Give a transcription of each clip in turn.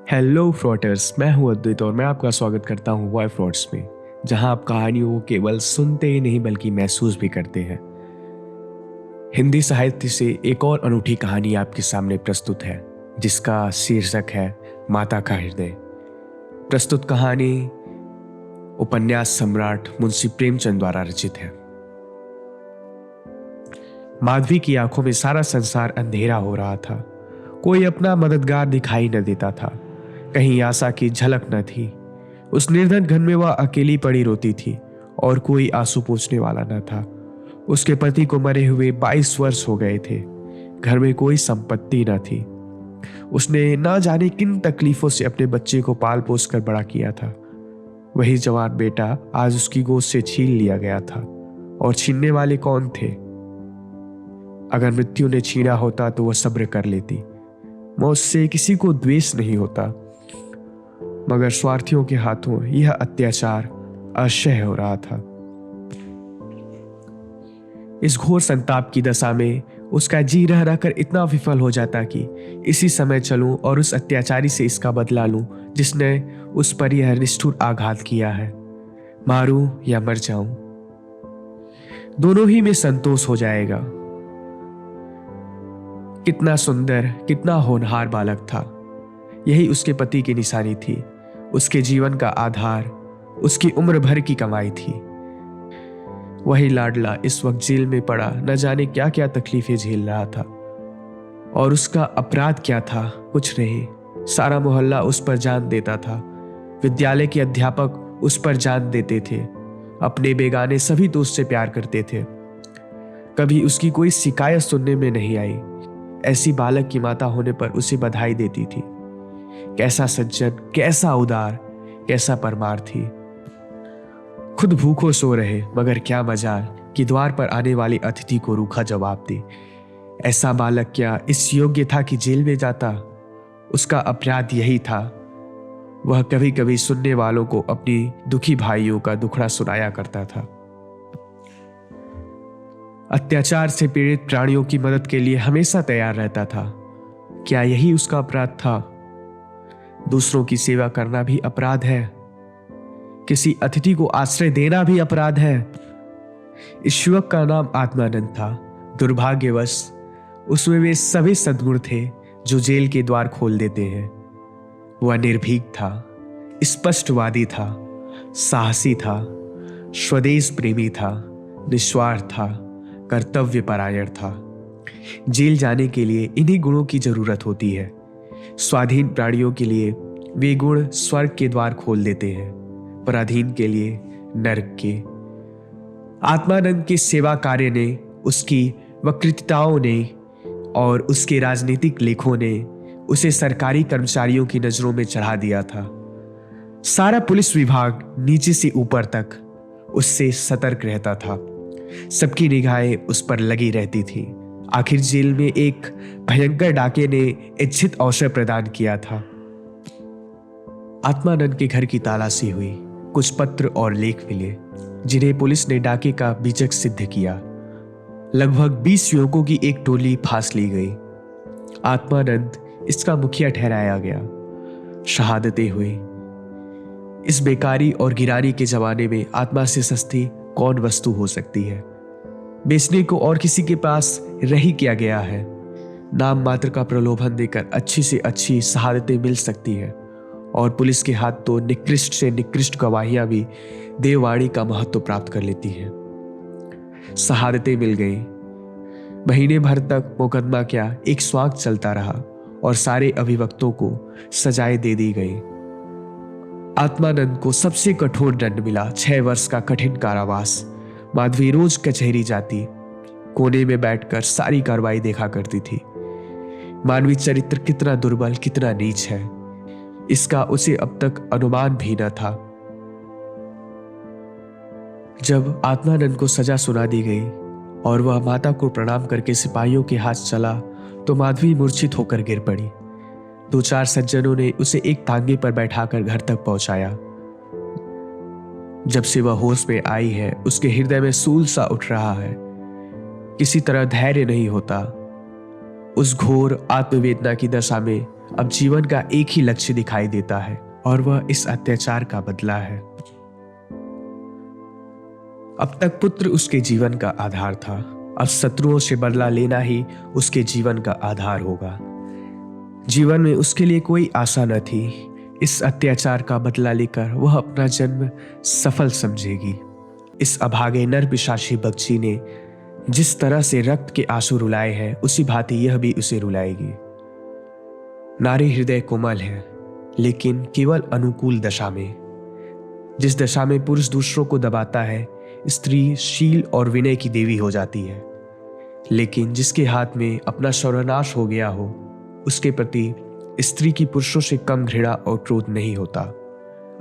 Hello फ्रॉटर्स, मैं हूं अद्वैत और मैं आपका स्वागत करता हूं वाई फ्रॉट्स में, जहां आप कहानियों को केवल सुनते ही नहीं बल्कि महसूस भी करते हैं। हिंदी साहित्य से एक और अनूठी कहानी आपके सामने प्रस्तुत है, जिसका शीर्षक है माता का हृदय। प्रस्तुत कहानी उपन्यास सम्राट मुंशी प्रेमचंद द्वारा रचित है। माधवी की आंखों में सारा संसार अंधेरा हो रहा था। कोई अपना मददगार दिखाई न देता था। कहीं आशा की झलक न थी। उस निर्धन घर में वह अकेली पड़ी रोती थी और कोई आंसू पोंछने वाला न था। उसके पति को मरे हुए 22 वर्ष हो गए थे। घर में कोई संपत्ति न थी। उसने न जाने किन तकलीफों से अपने बच्चे को पाल पोस कर बड़ा किया था। वही जवान बेटा आज उसकी गोद से छीन लिया गया था। और छीनने वाले कौन थे? अगर मृत्यु ने छीना होता तो वह सब्र कर लेती। मौत से किसी को द्वेष नहीं होता, मगर स्वार्थियों के हाथों यह अत्याचार असह्य हो रहा था। इस घोर संताप की दशा में उसका जी रह रहकर इतना विफल हो जाता कि इसी समय चलूं और उस अत्याचारी से इसका बदला लूं जिसने उस पर यह निष्ठुर आघात किया है। मारूं या मर जाऊं, दोनों ही में संतोष हो जाएगा। कितना सुंदर, कितना होनहार बालक था। यही उसके पति की निशानी थी, उसके जीवन का आधार, उसकी उम्र भर की कमाई थी। वही लाडला इस वक्त जेल में पड़ा न जाने क्या क्या तकलीफें झेल रहा था। और उसका अपराध क्या था? कुछ नहीं। सारा मोहल्ला उस पर जान देता था। विद्यालय के अध्यापक उस पर जान देते थे। अपने बेगाने सभी दोस्त से प्यार करते थे। कभी उसकी कोई शिकायत सुनने में नहीं आई। ऐसी बालक की माता होने पर उसे बधाई देती थी। कैसा सज्जन, कैसा उदार, कैसा परमार थी। खुद भूखों सो रहे, मगर क्या मजाल कि द्वार पर आने वाली अतिथि को रूखा जवाब दे। ऐसा बालक क्या इस योग्य था कि जेल में जाता? उसका अपराध यही था। वह कभी कभी सुनने वालों को अपनी दुखी भाइयों का दुखड़ा सुनाया करता था। अत्याचार से पीड़ित प्राणियों की मदद के लिए हमेशा तैयार रहता था। क्या यही उसका अपराध था? दूसरों की सेवा करना भी अपराध है। किसी अतिथि को आश्रय देना भी अपराध है। इस युवक का नाम आत्मानंद था। दुर्भाग्यवश उसमें वे सभी सद्गुण थे जो जेल के द्वार खोल देते हैं। वह निर्भीक था, स्पष्टवादी था, साहसी था, स्वदेश प्रेमी था, निस्वार्थ था, कर्तव्य परायण था। जेल जाने के लिए इन्हीं गुणों की जरूरत होती है। स्वाधीन प्राणियों के लिए वे गुण स्वर्ग के द्वार खोल देते हैं, पराधीन के लिए नरक के। आत्मानंद के सेवा कार्य ने, उसकी वक्तृताओं ने और उसके राजनीतिक लेखों ने उसे सरकारी कर्मचारियों की नजरों में चढ़ा दिया था। सारा पुलिस विभाग नीचे से ऊपर तक उससे सतर्क रहता था। सबकी निगाहें उस पर लगी रहती थी। आखिर जेल में एक भयंकर डाके ने इच्छित अवसर प्रदान किया था। आत्मानंद के घर की तलाशी हुई। कुछ पत्र और लेख मिले जिन्हें पुलिस ने डाके का बीजक सिद्ध किया। लगभग 20 युवकों की एक टोली फांस ली गई। आत्मानंद इसका मुखिया ठहराया गया। शहादतें हुई। इस बेकारी और गिरानी के जमाने में आत्मा से सस्ती कौन वस्तु हो सकती है? बेचने को और किसी के पास रही क्या गया है? नाम मात्र का प्रलोभन देकर अच्छी से अच्छी शहादतें मिल सकती है, और पुलिस के हाथ तो निकृष्ट से निकृष्ट गवाहियां भी देववाणी का महत्व प्राप्त कर लेती हैं। शहादतें मिल गई। महीने भर तक मुकदमा क्या एक स्वांग चलता रहा और सारे अभिवक्तों को सजाएं दे दी गई। आत्मानंद को सबसे कठोर दंड मिला, 6 वर्ष का कठिन कारावास। माधवी रोज कचहरी जाती, कोने में बैठकर सारी कार्रवाई देखा करती थी। मानवीय चरित्र कितना दुर्बल, कितना नीच है, इसका उसे अब तक अनुमान भी न था। जब आत्मानंद को सजा सुना दी गई और वह माता को प्रणाम करके सिपाहियों के हाथ चला तो माधवी मूर्छित होकर गिर पड़ी। 2-4 सज्जनों ने उसे एक तांगे पर बैठाकर घर तक पहुंचाया। जब से वह होश में आई है, उसके हृदय में सूल सा उठ रहा है। किसी तरह धैर्य नहीं होता। उस घोर आत्मवेदना की दशा में अब जीवन का एक ही लक्ष्य दिखाई देता है और वह इस अत्याचार का बदला है। अब तक पुत्र उसके जीवन का आधार था, अब शत्रुओं से बदला लेना ही उसके जीवन का आधार होगा। जीवन में उसके लिए कोई आशा न थी। इस अत्याचार का बदला लेकर वह अपना जन्म सफल समझेगी। इस अभागे नर पिशाची बगची ने जिस तरह से रक्त के आंसू रुलाए हैं, उसी भांति यह भी उसे रुलाएगी। नारी हृदय कोमल है, लेकिन केवल अनुकूल दशा में। जिस दशा में पुरुष दूसरों को दबाता है, स्त्री शील और विनय की देवी हो जाती है। लेकिन जिसके हाथ में अपना सर्वनाश हो गया हो, उसके प्रति स्त्री की पुरुषों से कम घृणा और क्रोध नहीं होता।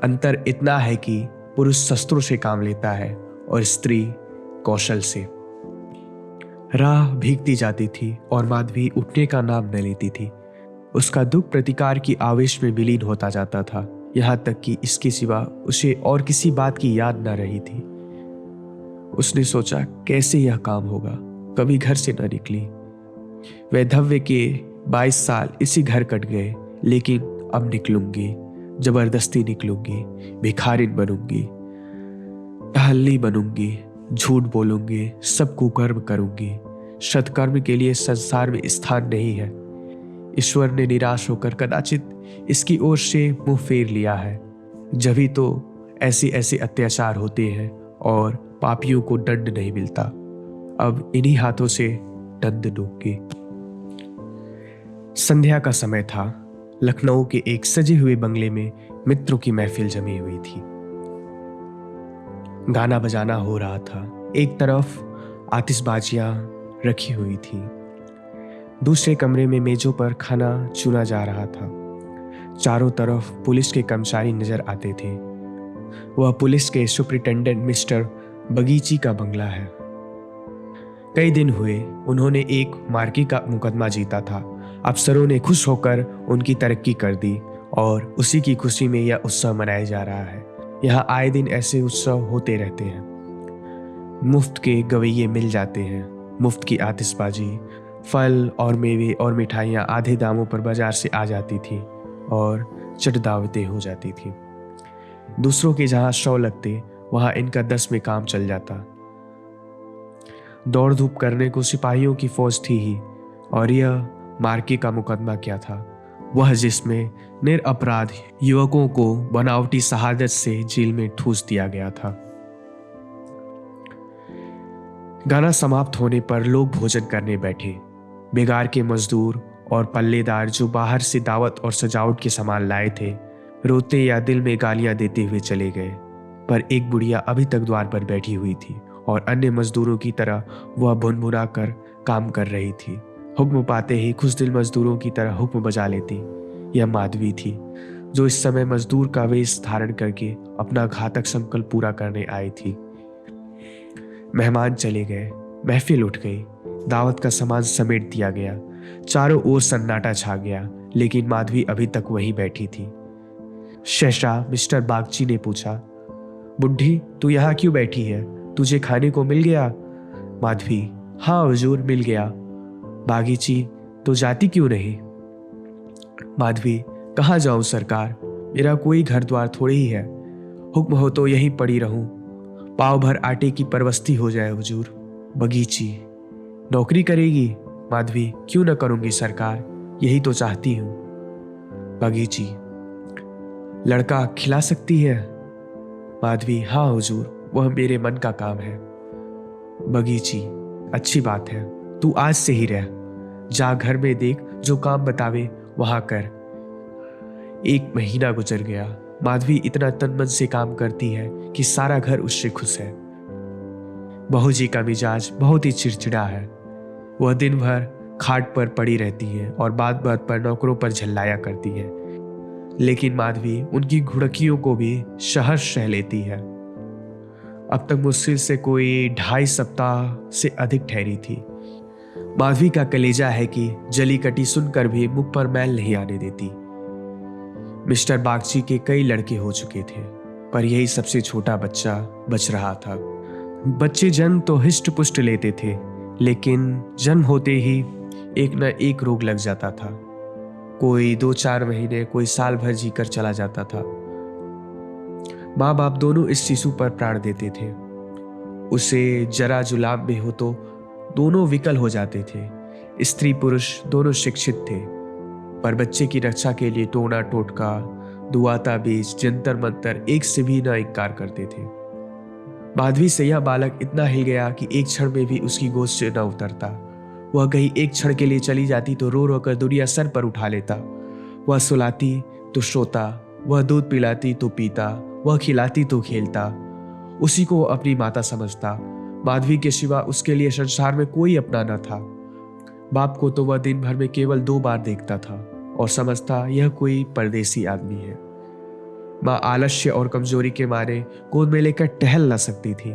अंतर इतना है कि पुरुष शस्त्रों से काम लेता है और स्त्री कौशल से। राह भीगती जाती थी और माधवी उठने का नाम न लेती थी। उसका दुख प्रतिकार की आवेश में विलीन होता जाता था, यहाँ तक कि इसके सिवा उसे और किसी बात की याद न रही थी। उसने सोचा, कैसे यह काम होगा। कभी घर से न निकली। वैधव्य के 22 साल इसी घर कट गए, लेकिन अब निकलूंगी, जबरदस्ती निकलूंगी, भिखारिन बनूंगी, टहलनी बनूंगी, झूठ बोलूंगी, सब कुकर्म करूंगी। सत्कर्म के लिए संसार में स्थान नहीं है। ईश्वर ने निराश होकर कदाचित इसकी ओर से मुंह फेर लिया है। जभी तो ऐसे ऐसे अत्याचार होते हैं और पापियों को दंड नहीं मिलता। अब इन्हीं हाथों से दंड दूंगी। संध्या का समय था। लखनऊ के एक सजे हुए बंगले में मित्रों की महफिल जमी हुई थी। गाना बजाना हो रहा था। एक तरफ आतिशबाजियां रखी हुई थी, दूसरे कमरे में मेजों पर खाना चुना जा रहा था। चारों तरफ पुलिस के कर्मचारी नजर आते थे। वह पुलिस के सुपरिटेंडेंट मिस्टर बगीची का बंगला है। कई दिन हुए उन्होंने एक मार्की का मुकदमा जीता था। अफसरों ने खुश होकर उनकी तरक्की कर दी और उसी की खुशी में यह उत्सव मनाया जा रहा है। यहाँ आए दिन ऐसे उत्सव होते रहते हैं। मुफ्त के गवैये मिल जाते हैं, मुफ्त की आतिशबाजी, फल और मेवे और मिठाइयाँ आधे दामों पर बाजार से आ जाती थी और चट दावतें हो जाती थी। दूसरों के जहाँ 100 लगते, वहाँ इनका 10 में काम चल जाता। दौड़ धूप करने को सिपाहियों की फौज थी ही, और यह मार्के का मुकदमा क्या था, वह जिसमें निरपराध युवकों को बनावटी शहादत से जेल में ठूस दिया गया था। गाना समाप्त होने पर लोग भोजन करने बैठे। बेगार के मजदूर और पल्लेदार जो बाहर से दावत और सजावट के सामान लाए थे, रोते या दिल में गालियां देते हुए चले गए। पर एक बुढ़िया अभी तक द्वार पर बैठी हुई थी और अन्य मजदूरों की तरह वह भुनभुना कर काम कर रही थी। हुक्म पाते ही खुश दिल मजदूरों की तरह हुक्म बजा लेती। यह माधवी थी, जो इस समय मजदूर का वेश धारण करके अपना घातक संकल्प पूरा करने आई थी। मेहमान चले गए, महफिल उठ गई, दावत का सामान समेट दिया गया। चारों ओर सन्नाटा छा गया, लेकिन माधवी अभी तक वहीं बैठी थी। शहशाह मिस्टर बागची ने पूछा, बुढ़ी तू यहाँ क्यों बैठी है? तुझे खाने को मिल गया? माधवी, हाँ हुजूर मिल गया। बागीची, तो जाती क्यों नहीं? माधवी, कहाँ जाऊं सरकार, मेरा कोई घर द्वार थोड़ी ही है। हुक्म हो तो यहीं पड़ी रहूं। पाव भर आटे की परवस्ती हो जाए हुजूर। बगीची, नौकरी करेगी? माधवी, क्यों न करूंगी सरकार, यही तो चाहती हूं। बगीची, लड़का खिला सकती है? माधवी, हाँ हुजूर, वह मेरे मन का काम है। बगीची, अच्छी बात है, तू आज से ही रह। जा घर में देख, जो काम बतावे वहां कर। 1 महीना गुजर गया। माधवी इतना तन मन से काम करती है कि सारा घर उससे खुश है। बहू जी का मिजाज बहुत ही चिड़चिड़ा है। वह दिन भर खाट पर पड़ी रहती है और बात बात पर नौकरों पर झल्लाया करती है, लेकिन माधवी उनकी घुड़कियों को भी सहर्ष सह लेती है। अब तक मुश्किल से कोई 2.5 सप्ताह से अधिक ठहरी थी। माधवी का कलेजा है कि जली कटी सुनकर भी मुख पर मैल नहीं आने देती। मिस्टर बागची के कई लड़के हो चुके थे, पर यही सबसे छोटा बच्चा बच रहा था। बच्चे जन्म तो हिष्ट पुष्ट लेते थे, लेकिन जन्म होते ही एक न एक रोग लग जाता था। कोई 2-4 महीने, कोई साल भर जीकर चला जाता था। माँ बाप दोनों इस शिशु पर प्राण देते थे। उसे जरा जुलाब में हो तो दोनों विकल हो जाते थे। स्त्री पुरुष दोनों शिक्षित थे, पर बच्चे की रक्षा के लिए टोना टोटका, दुआ ताबीज, जंतर मंतर एक से भी न इनकार करते थे। माधवी से यह बालक इतना हिल गया कि एक क्षण में भी उसकी गोद से न उतरता। वह कहीं एक क्षण के लिए चली जाती तो रो रो कर दुनिया सर पर उठा लेता। वह सुलाती तो सोता, वह दूध पिलाती तो पीता, वह खिलाती तो खेलता। उसी को अपनी माता समझता। माधवी के सिवा उसके लिए संसार में कोई अपना न था। बाप को तो वह दिन भर में केवल 2 बार देखता था और समझता यह कोई परदेसी आदमी है। माँ आलस्य और कमजोरी के मारे गोद में लेकर टहल न सकती थी।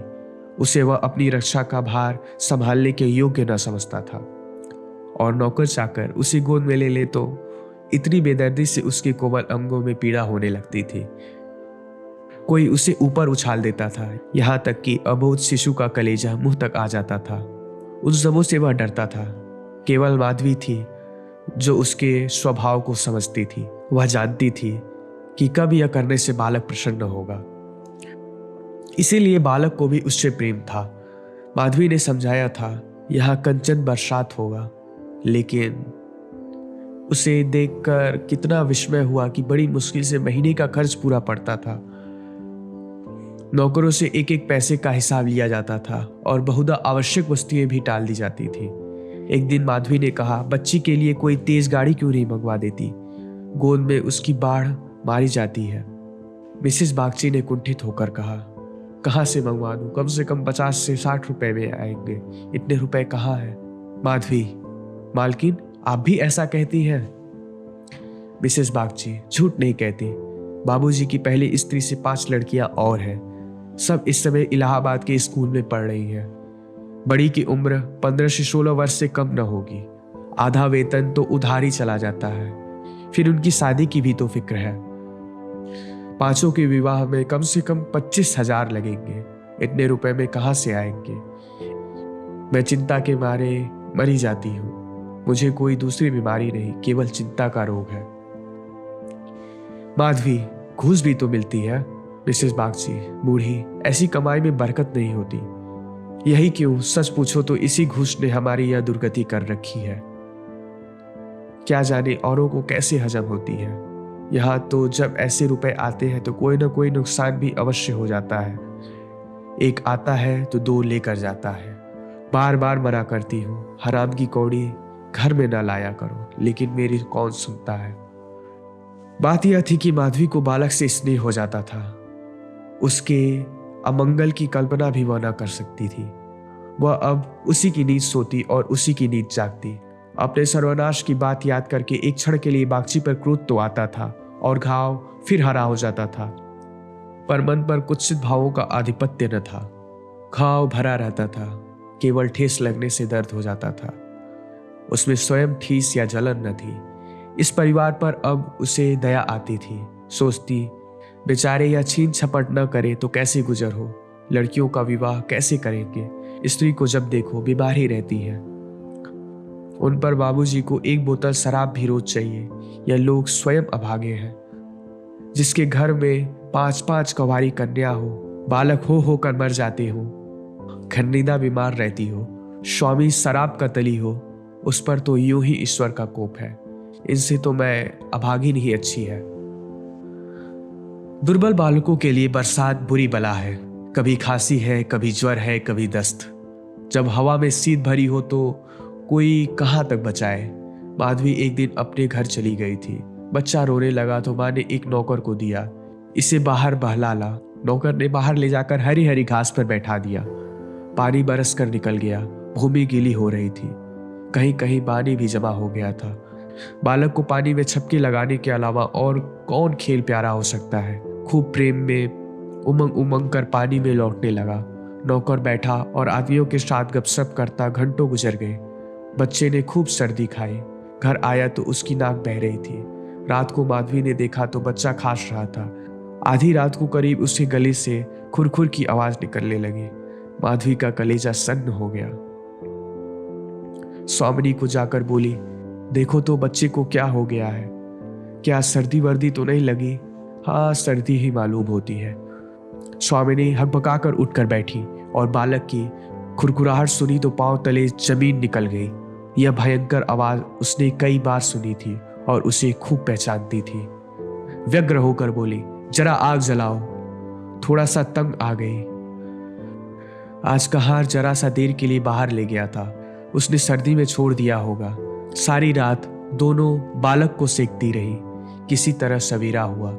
उसे वह अपनी रक्षा का भार संभालने के योग्य न समझता था, और नौकर चाकर उसे गोद में ले तो इतनी बेदर्दी से उसके कोमल अंगों में पीड़ा होने लगती थी। कोई उसे ऊपर उछाल देता था, यहाँ तक कि अबोध शिशु का कलेजा मुंह तक आ जाता था। उन सबों से वह डरता था। केवल माधवी थी जो उसके स्वभाव को समझती थी। वह जानती थी कि कब यह करने से बालक प्रसन्न होगा, इसीलिए बालक को भी उससे प्रेम था। माधवी ने समझाया था यह कंचन बरसात होगा, लेकिन उसे देखकर कितना विस्मय हुआ कि बड़ी मुश्किल से महीने का खर्च पूरा पड़ता था। नौकरों से एक एक पैसे का हिसाब लिया जाता था और बहुधा आवश्यक वस्तुएं भी टाल दी जाती थी। एक दिन माधवी ने कहा, बच्ची के लिए कोई तेज गाड़ी क्यों नहीं मंगवा देती, गोद में उसकी बाढ़ मारी जाती है। मिसेस बागची ने कुंठित होकर कहा, कहाँ से मंगवा दूं, कम से कम 50 से 60 रुपए में आएंगे, इतने रुपए कहाँ है। माधवी, मालकिन आप भी ऐसा कहती हैं? मिसेस बागची, झूठ नहीं कहती। बाबूजी की पहली स्त्री से 5 लड़कियां और हैं। सब इस समय इलाहाबाद के स्कूल में पढ़ रही हैं। बड़ी की उम्र 15 से 16 वर्ष से कम न होगी। आधा वेतन तो उधार ही चला जाता है। फिर उनकी शादी की भी तो फिक्र है। 5 के विवाह में कम से कम 25,000 लगेंगे। इतने रुपए में कहाँ से आएंगे। मैं चिंता के मारे मरी जाती हूँ। मुझे कोई दूसरी बीमारी नहीं, केवल चिंता का रोग है। माधवी, घूस भी तो मिलती है। मिसेस बागची, बूढ़ी, ऐसी कमाई में बरकत नहीं होती। यही क्यों, सच पूछो तो इसी घूस ने हमारी यह दुर्गति कर रखी है। क्या जाने औरों को कैसे हजम होती है। यहाँ तो जब ऐसे रुपए आते हैं तो कोई ना कोई नुकसान भी अवश्य हो जाता है। एक आता है तो 2 लेकर जाता है। बार बार मना करती हूँ, हराम की कौड़ी घर में ना लाया करो, लेकिन मेरी कौन सुनता है। बात यह थी कि माधवी को बालक से स्नेह हो जाता था। उसके अमंगल की कल्पना भी वह न कर सकती थी। वह अब उसी की नींद सोती और उसी की नींद जागती। अपने सर्वनाश की बात याद करके एक क्षण के लिए बागची पर क्रोध तो आता था और घाव फिर हरा हो जाता था, पर मन पर कुत्सित भावों का आधिपत्य न था। घाव भरा रहता था, केवल ठेस लगने से दर्द हो जाता था। उसमें स्वयं ठेस या जलन न थी। इस परिवार पर अब उसे दया आती थी। सोचती, बेचारे या छीन छपट न करे तो कैसे गुजर हो। लड़कियों का विवाह कैसे करेंगे। स्त्री को जब देखो बीमार ही रहती है। उन पर बाबूजी को 1 बोतल शराब भी रोज चाहिए। यह लोग स्वयं अभागे हैं। जिसके घर में 5-5 कंवारी कन्या हो, बालक हो होकर मर जाते हो, खन्नीदा बीमार रहती हो, स्वामी शराब का तली हो, उस पर तो यूं ही ईश्वर का कोप है। इनसे तो मैं अभागिन ही अच्छी है। दुर्बल बालकों के लिए बरसात बुरी बला है। कभी खांसी है, कभी ज्वर है, कभी दस्त। जब हवा में शीत भरी हो तो कोई कहाँ तक बचाए। माधवी एक दिन अपने घर चली गई थी। बच्चा रोने लगा तो माँ ने एक नौकर को दिया, इसे बाहर बहला ला। नौकर ने बाहर ले जाकर हरी हरी घास पर बैठा दिया। पानी बरस कर निकल गया। भूमि गीली हो रही थी, कहीं कहीं पानी भी जमा हो गया था। बालक को पानी में छपकी लगाने के अलावा और कौन खेल प्यारा हो सकता है। खूब प्रेम में उमंग उमंग कर पानी में लौटने लगा। नौकर बैठा और आदमियों के साथ गपशप करता घंटों गुजर गए। बच्चे ने खूब सर्दी खाई। घर आया तो उसकी नाक बह रही थी। रात को माधवी ने देखा तो बच्चा खांस रहा था। आधी रात को करीब उसके गले से खुरखुर की आवाज निकलने लगी। माधवी का कलेजा सन्न हो गया। स्वामिनी को जाकर बोली, देखो तो बच्चे को क्या हो गया है, क्या सर्दी वर्दी तो नहीं लगी? हाँ, सर्दी ही मालूम होती है। स्वामिनी हकबकाकर उठकर बैठी और बालक की खुरखुराहट सुनी तो पांव तले जमीन निकल गई। यह भयंकर आवाज उसने कई बार सुनी थी और उसे खूब पहचानती थी। व्यग्र होकर बोली, जरा आग जलाओ। थोड़ा सा तंग आ गई। आज कहार जरा सा देर के लिए बाहर ले गया था, उसने सर्दी में छोड़ दिया होगा। सारी रात दोनों बालक को सेकती रही। किसी तरह सवेरा हुआ।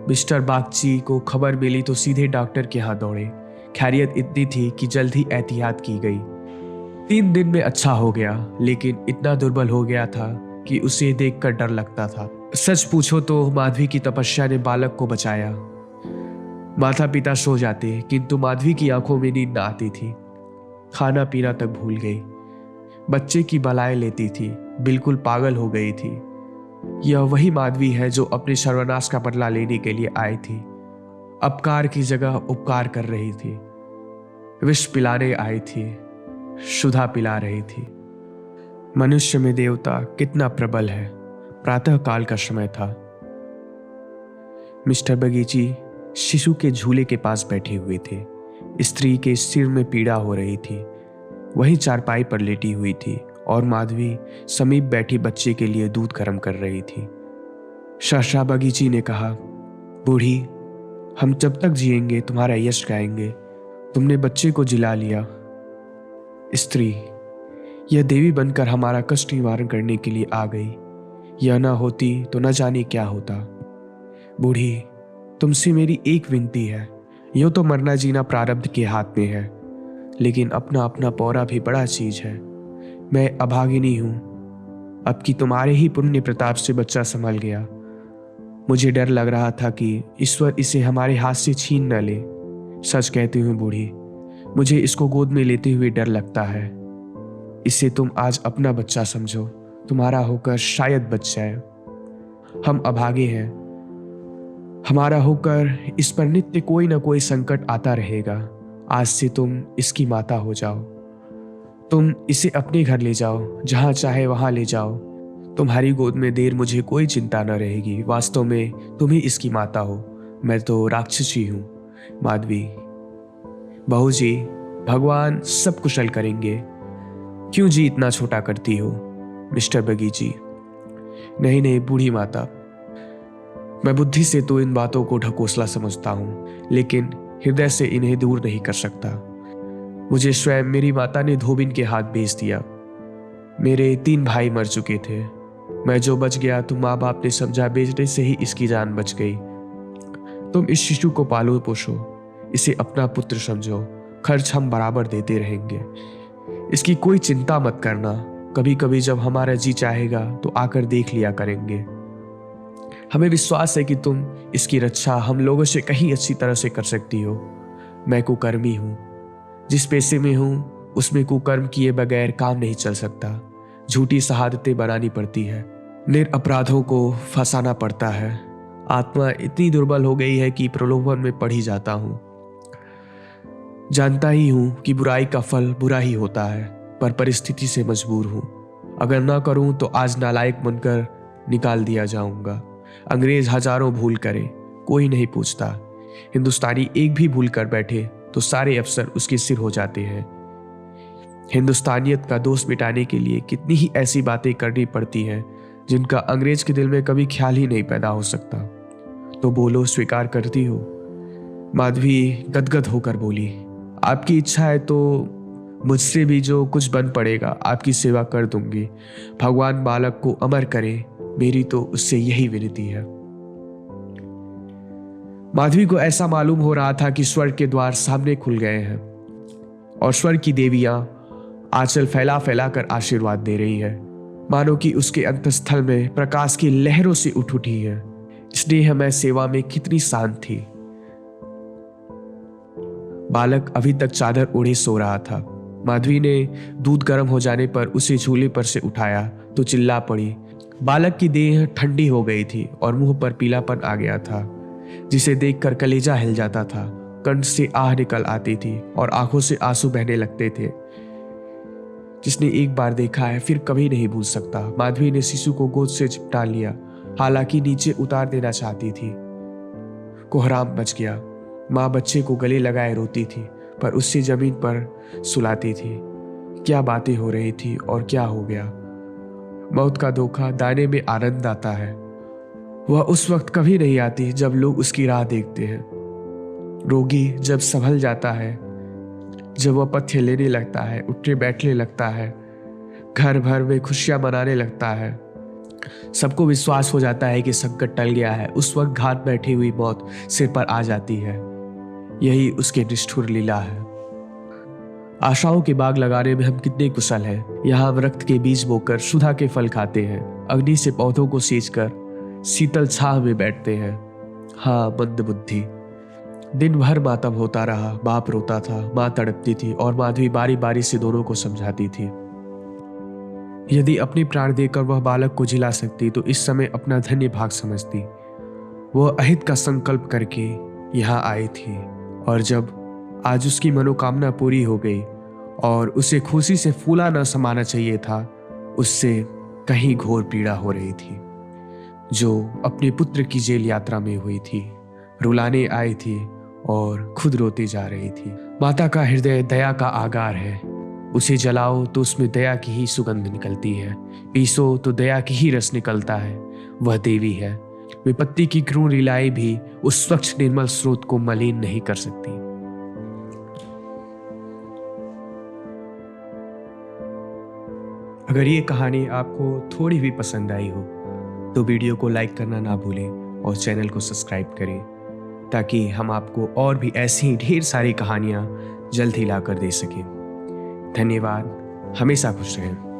मिस्टर बागची को खबर मिली तो सीधे डॉक्टर के यहाँ दौड़े। खैरियत इतनी थी कि जल्द ही एहतियात की गई। 3 दिन में अच्छा हो गया, लेकिन इतना दुर्बल हो गया था कि उसे देखकर डर लगता था। सच पूछो तो माधवी की तपस्या ने बालक को बचाया। माता पिता सो जाते, किंतु माधवी की आंखों में नींद न आती थी। खाना पीना तक भूल गई। बच्चे की बलाएं लेती थी, बिल्कुल पागल हो गई थी। यह वही माधवी है जो अपने सर्वनाश का बदला लेने के लिए आई थी। अपकार की जगह उपकार कर रही थी। विष पिलाने आई थी, सुधा पिला रही थी। मनुष्य में देवता कितना प्रबल है। प्रातः काल का समय था। मिस्टर बगीची शिशु के झूले के पास बैठे हुए थे। स्त्री के सिर में पीड़ा हो रही थी, वही चारपाई पर लेटी हुई थी और माधवी समीप बैठी बच्चे के लिए दूध गर्म कर रही थी। सहसा बगीची ने कहा, बूढ़ी, हम जब तक जिएंगे तुम्हारा यश गाएंगे। तुमने बच्चे को जिला लिया। स्त्री, यह देवी बनकर हमारा कष्ट निवारण करने के लिए आ गई। यह न होती तो न जाने क्या होता। बूढ़ी, तुमसे मेरी एक विनती है। यूं तो मरना जीना प्रारब्ध के हाथ में है, लेकिन अपना अपना पौरा भी बड़ा चीज है। मैं अभागिनी हूं। अब कि तुम्हारे ही पुण्य प्रताप से बच्चा संभल गया। मुझे डर लग रहा था कि ईश्वर इसे हमारे हाथ से छीन न ले। सच कहती हूँ बूढ़ी, मुझे इसको गोद में लेते हुए डर लगता है। इसे तुम आज अपना बच्चा समझो, तुम्हारा होकर शायद बच जाए। हम अभागे हैं। हमारा होकर इस पर नित्य कोई ना कोई संकट आता रहेगा। आज से तुम इसकी माता हो जाओ। तुम इसे अपने घर ले जाओ, जहां चाहे वहां ले जाओ। तुम्हारी गोद में देर मुझे कोई चिंता न रहेगी। वास्तव में तुम ही इसकी माता हो, मैं तो राक्षसी हूं। माधवी, बहू जी, भगवान सब कुशल करेंगे। क्यों जी इतना छोटा करती हो? मिस्टर बगीची, नहीं नहीं बूढ़ी माता, मैं बुद्धि से तो इन बातों को ढकोसला समझता हूं, लेकिन हृदय से इन्हें दूर नहीं कर सकता। मुझे स्वयं मेरी माता ने धोबिन के हाथ भेज दिया। मेरे 3 भाई मर चुके थे। मैं जो बच गया तो माँ बाप ने समझा बेचने से ही इसकी जान बच गई। तुम इस शिशु को पालो पोषो, इसे अपना पुत्र समझो। खर्च हम बराबर देते रहेंगे। इसकी कोई चिंता मत करना। कभी कभी जब हमारा जी चाहेगा तो आकर देख लिया करेंगे। हमें विश्वास है कि तुम इसकी रक्षा हम लोगों से कहीं अच्छी तरह से कर सकती हो। मैं कुकर्मी हूं। जिस पेशे में हूं उसमें कुकर्म किए बगैर काम नहीं चल सकता। झूठी शहादतें बनानी पड़ती है, निरपराधों को फंसाना पड़ता है। आत्मा इतनी दुर्बल हो गई है कि प्रलोभन में पड़ ही जाता हूं। जानता ही हूं कि बुराई का फल बुरा ही होता है, पर परिस्थिति से मजबूर हूं। अगर ना करूं तो आज नालायक बनकर निकाल दिया जाऊंगा। अंग्रेज हजारों भूल करे, कोई नहीं पूछता। हिंदुस्तानी एक भी भूल कर बैठे तो सारे अफसर उसके सिर हो जाते हैं। हिंदुस्तानियत का दोष मिटाने के लिए कितनी ही ऐसी बातें करनी पड़ती हैं जिनका अंग्रेज के दिल में कभी ख्याल ही नहीं पैदा हो सकता। तो बोलो, स्वीकार करती हो? माधवी गदगद होकर बोली, आपकी इच्छा है तो मुझसे भी जो कुछ बन पड़ेगा आपकी सेवा कर दूंगी। भगवान बालक को अमर करे, मेरी तो उससे यही विनती है। माधवी को ऐसा मालूम हो रहा था कि स्वर्ग के द्वार सामने खुल गए हैं और स्वर्ग की देवियां आंचल फैला फैला कर आशीर्वाद दे रही है, मानो कि उसके अंतस्थल में प्रकाश की लहरों से उठ उठी है। स्नेहमय सेवा में कितनी शांत थी। बालक अभी तक चादर ओढ़े सो रहा था। माधवी ने दूध गर्म हो जाने पर उसे झूले पर से उठाया तो चिल्ला पड़ी। बालक की देह ठंडी हो गई थी और मुंह पर पीलापन आ गया था, जिसे देखकर कलेजा हिल जाता था। कंठ से आह निकल आती थी और आंखों से आंसू बहने लगते थे। जिसने एक बार देखा है फिर कभी नहीं भूल सकता। माधवी ने शिशु को गोद से चिपटा लिया, हालांकि नीचे उतार देना चाहती थी। कोहराम मच गया। माँ बच्चे को गले लगाए रोती थी, पर उससे जमीन पर सुलाती थी। क्या बातें हो रही थी और क्या हो गया। मौत का धोखा दाने में आनंद आता है। वह उस वक्त कभी नहीं आती जब लोग उसकी राह देखते हैं। रोगी जब संभल जाता है, जब वह पथ्य लेने लगता है, उठने बैठने लगता है, घर भर में खुशियां मनाने लगता है, सबको विश्वास हो जाता है कि संकट टल गया है, उस वक्त घात बैठी हुई मौत सिर पर आ जाती है। यही उसके निष्ठुर लीला है। आशाओं के बाग लगाने में हम कितने कुशल हैं। यहाँ हम रक्त के बीज बोकर सुधा के फल खाते हैं, अग्नि से पौधों को सींचकर शीतल छाह में बैठते हैं। हाँ, मंद बुद्धि। दिन भर मातम होता रहा। बाप रोता था, माँ तड़पती थी और माधवी बारी बारी से दोनों को समझाती थी। यदि अपनी प्राण देकर वह बालक को जिला सकती तो इस समय अपना धन्य भाग समझती। वह अहित का संकल्प करके यहाँ आई थी, और जब आज उसकी मनोकामना पूरी हो गई और उसे खुशी से फूला न समाना चाहिए था, उससे कहीं घोर पीड़ा हो रही थी, जो अपने पुत्र की जेल यात्रा में हुई थी। रुलाने आई थी और खुद रोती जा रही थी। माता का हृदय दया का आगार है। उसे जलाओ तो उसमें दया की ही सुगंध निकलती है, पीसो तो दया की ही रस निकलता है। वह देवी है। विपत्ति की क्रूर लीलाएं भी उस स्वच्छ निर्मल स्रोत को मलिन नहीं कर सकती। अगर ये कहानी आपको थोड़ी भी पसंद आई हो तो वीडियो को लाइक करना ना भूलें और चैनल को सब्सक्राइब करें, ताकि हम आपको और भी ऐसी ढेर सारी कहानियां जल्द ही लाकर दे सकें। धन्यवाद। हमेशा खुश रहें।